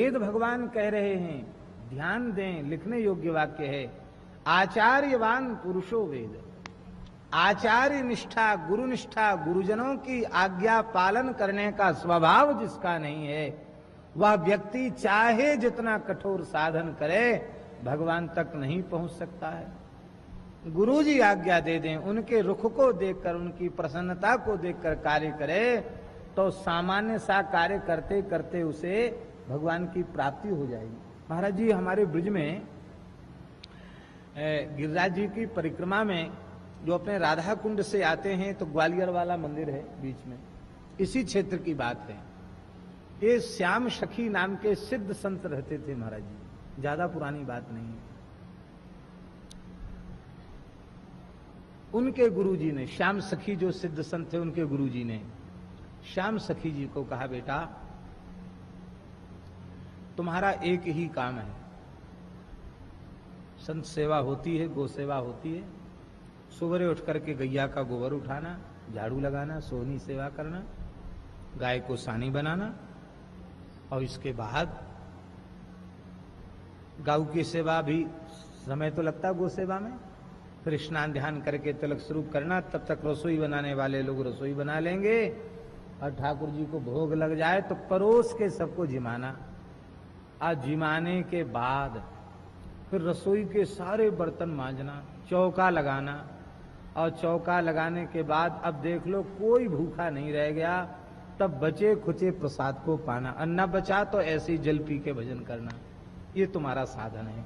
वेद भगवान कह रहे हैं, ध्यान दें, लिखने योग्य वाक्य है, आचार्यवान पुरुषो वेद। आचार्य निष्ठा, गुरु निष्ठा, गुरुजनों की आज्ञा पालन करने का स्वभाव जिसका नहीं है, वह व्यक्ति चाहे जितना कठोर साधन करे भगवान तक नहीं पहुंच सकता है। गुरु जी आज्ञा दे दें, उनके रुख को देखकर, उनकी प्रसन्नता को देखकर कार्य करे तो सामान्य सा कार्य करते करते उसे भगवान की प्राप्ति हो जाएगी। महाराज जी हमारे ब्रिज में गिरिराज जी की परिक्रमा में जो अपने राधा कुंड से आते हैं तो ग्वालियर वाला मंदिर है बीच में, इसी क्षेत्र की बात है। ये श्याम सखी नाम के सिद्ध संत रहते थे महाराज जी, ज्यादा पुरानी बात नहीं है। उनके गुरुजी ने, श्याम सखी जो सिद्ध संत थे उनके गुरुजी ने श्याम सखी जी को कहा, बेटा तुम्हारा एक ही काम है, संत सेवा होती है, गौ सेवा होती है, सुबह उठ करके गैया का गोबर उठाना, झाड़ू लगाना, सोहनी सेवा करना, गाय को सानी बनाना, और इसके बाद गौ की सेवा भी समय तो लगता है गौ सेवा में, फिर स्नान ध्यान करके तिलक स्वरूप करना, तब तक रसोई बनाने वाले लोग रसोई बना लेंगे, और ठाकुर जी को भोग लग जाए तो परोस के सबको जिमाना। आज जिमाने के बाद फिर रसोई के सारे बर्तन मांजना, चौका लगाना, और चौका लगाने के बाद अब देख लो कोई भूखा नहीं रह गया, तब बचे खुचे प्रसाद को पाना, अन्ना बचा तो ऐसे ही जल पी के भजन करना, ये तुम्हारा साधन है।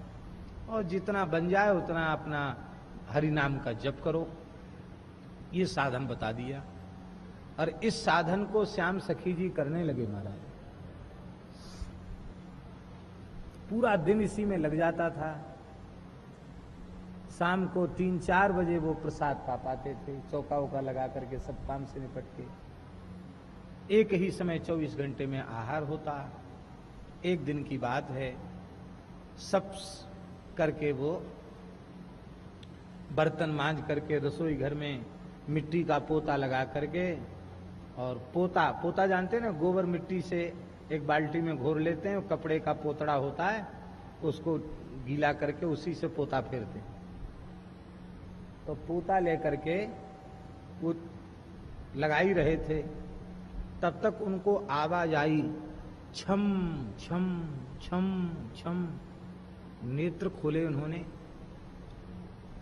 और जितना बन जाए उतना अपना हरि नाम का जप करो, ये साधन बता दिया। और इस साधन को श्याम सखी जी करने लगे महाराज, पूरा दिन इसी में लग जाता था। शाम को 3-4 बजे वो प्रसाद पा पाते थे, चौका वौका लगा करके सब काम से निपट के। एक ही समय 24 घंटे में आहार होता। एक दिन की बात है, सब करके वो बर्तन मांज करके रसोई घर में मिट्टी का पोता लगा करके, और पोता जानते हैं ना, गोबर मिट्टी से एक बाल्टी में घोर लेते हैं, कपड़े का पोतड़ा होता है, उसको गीला करके उसी से पोता फेरते हैं। तो पोता लेकर के वो लगा ही रहे थे, तब तक उनको आवाज आई, छम छम छम छम। नेत्र खोले उन्होंने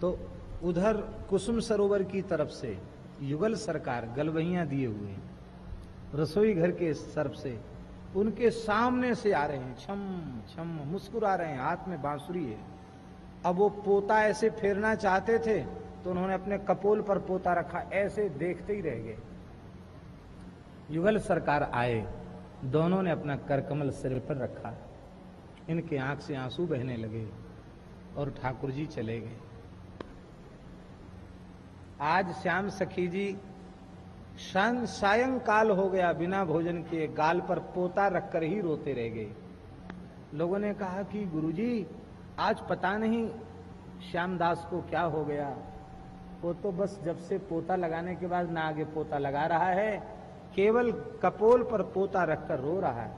तो उधर कुसुम सरोवर की तरफ से युगल सरकार गलवहियां दिए हुए रसोई घर के तरफ से उनके सामने से आ रहे हैं, छम छम मुस्कुरा रहे हैं, हाथ में बांसुरी है। अब वो पोता ऐसे फेरना चाहते थे तो उन्होंने अपने कपोल पर पोता रखा, ऐसे देखते ही रह गए। युगल सरकार आए, दोनों ने अपना करकमल सिर पर रखा, इनके आंख से आंसू बहने लगे और ठाकुर जी चले गए। आज श्याम सखी जी सायंकाल हो गया, बिना भोजन किए गाल पर पोता रखकर ही रोते रह गए। लोगों ने कहा कि गुरुजी आज पता नहीं श्यामदास को क्या हो गया, वो तो बस जब से पोता लगाने के बाद ना आगे पोता लगा रहा है, केवल कपोल पर पोता रखकर रो रहा है।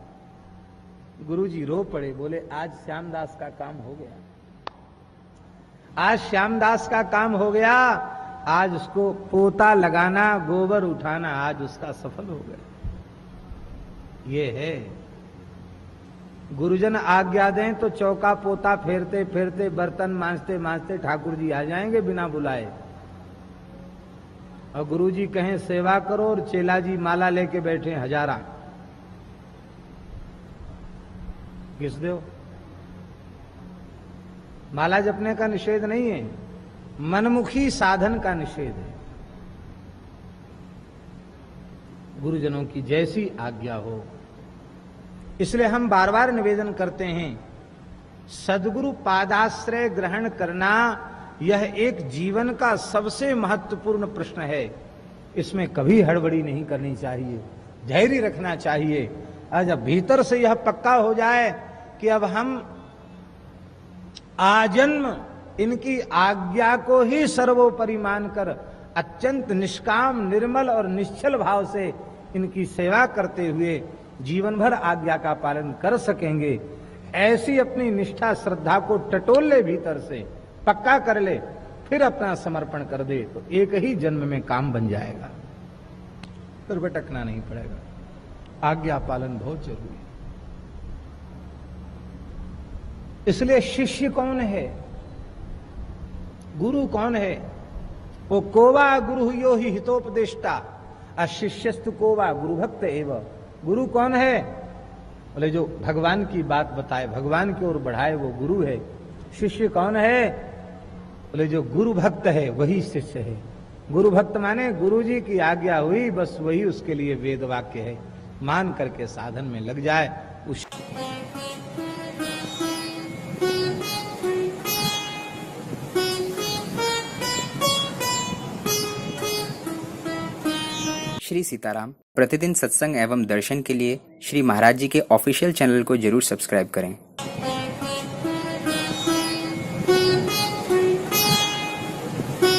गुरुजी रो पड़े, बोले आज श्यामदास का काम हो गया, आज श्यामदास का काम हो गया, आज उसको पोता लगाना, गोबर उठाना आज उसका सफल हो गया। ये है गुरुजन आज्ञा दें तो चौका पोता फेरते फेरते, बर्तन मांजते मांजते ठाकुर जी आ जाएंगे बिना बुलाए। और गुरुजी कहें सेवा करो और चेला जी माला लेके बैठे हजारा, घिस दो। माला जपने का निषेध नहीं है, मनमुखी साधन का निषेध है। गुरुजनों की जैसी आज्ञा हो। इसलिए हम बार बार निवेदन करते हैं, सद्गुरु पादाश्रय ग्रहण करना यह एक जीवन का सबसे महत्वपूर्ण प्रश्न है। इसमें कभी हड़बड़ी नहीं करनी चाहिए, धैर्य रखना चाहिए। और जब भीतर से यह पक्का हो जाए कि अब हम आजन्म इनकी आज्ञा को ही सर्वोपरि मानकर अत्यंत निष्काम, निर्मल और निश्चल भाव से इनकी सेवा करते हुए जीवन भर आज्ञा का पालन कर सकेंगे, ऐसी अपनी निष्ठा श्रद्धा को टटोल ले, भीतर से पक्का कर ले, फिर अपना समर्पण कर दे, तो एक ही जन्म में काम बन जाएगा, फिर भटकना नहीं पड़ेगा। आज्ञा पालन बहुत जरूरी है। इसलिए शिष्य कौन है, गुरु कौन है? वो कोवा गुरु यो ही हितोपदेष्टा, अशिष्यस्तु कोवा गुरु भक्त एवं। गुरु कौन है? बोले जो भगवान की बात बताए, भगवान की ओर बढ़ाए, वो गुरु है। शिष्य कौन है? बोले जो गुरु भक्त है वही शिष्य है। गुरु भक्त माने गुरु जी की आज्ञा हुई, बस वही उसके लिए वेद वाक्य है, मान करके साधन में लग जाए। उस श्री सीताराम प्रतिदिन सत्संग एवं दर्शन के लिए श्री महाराज जी के ऑफिशियल चैनल को जरूर सब्सक्राइब करें।